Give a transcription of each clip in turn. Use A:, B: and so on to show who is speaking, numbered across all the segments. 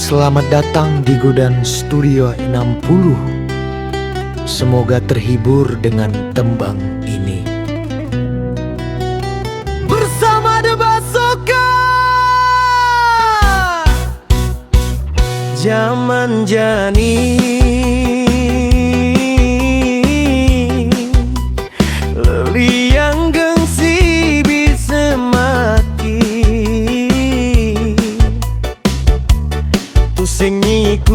A: Selamat datang di Godan Studio 60. Semoga terhibur dengan tembang ini. Bersama The Basoka. Zaman jani leliang gengsi bisa mati, sing ikutan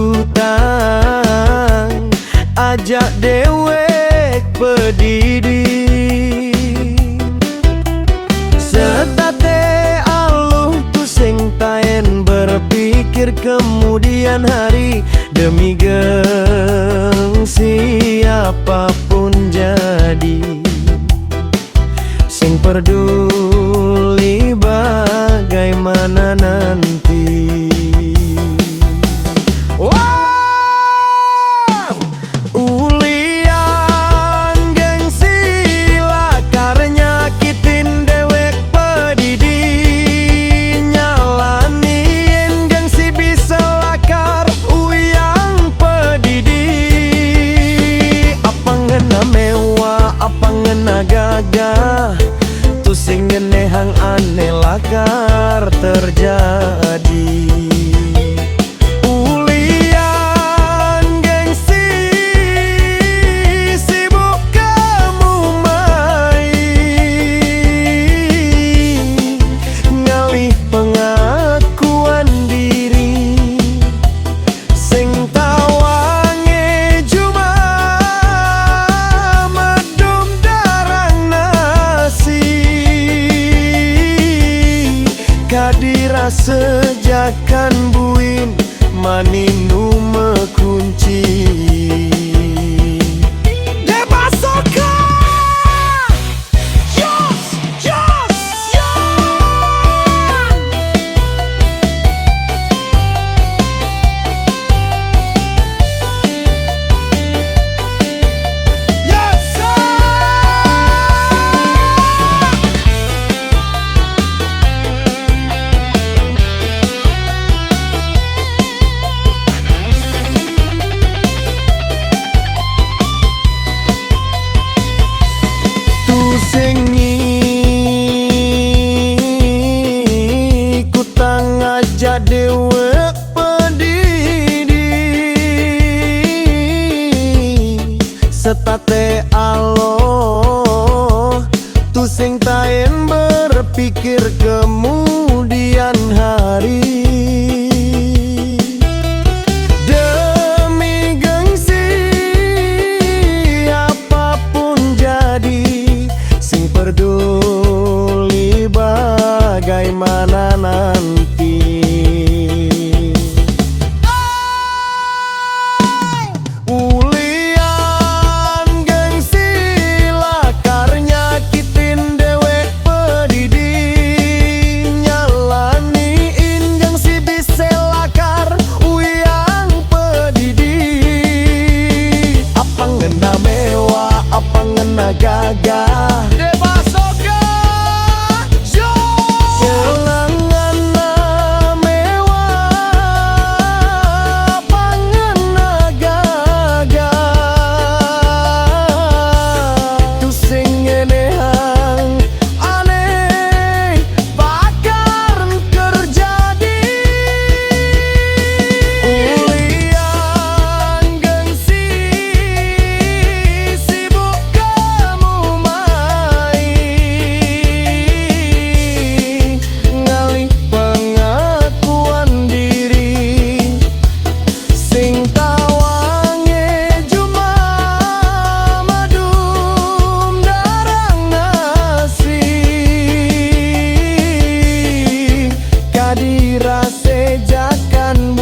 A: ajak dewek pedidi, setate aluh tu sing taen berpikir kemudian hari demi gengsi apapun jadi, sing peduli bagaimana nanti. Gagah tu sing genehang aneh lakar terjadi. Ulian gengsi sibuk kamu main, ngalih pengakuan diri, sing tawange cuma kadira sejakan buin maninu mekunci. The Basoka. Yes, yes, yes, sir. Sing ikutan ngajak dewek pedidi, setate aloh tu sing taen berpikir kemudian hari, demi gengsi apapun jadi, sing peduli bagaimana nanti. Ulian gengsi lakar nyakitin dewek pedidi, nyalaniin gengsi bisa lakar uyang pedidi. Apa ngena mewah, apa ngena gagah, The Basoka. Kelangana mewah, pangena gagah, tu sing ngenehang aneh bakar terjadi. Ulian gengsi sibuk kamu main, ngalih pengakuan diri, sing tawange cuma madum darang nasi, kadira sejakan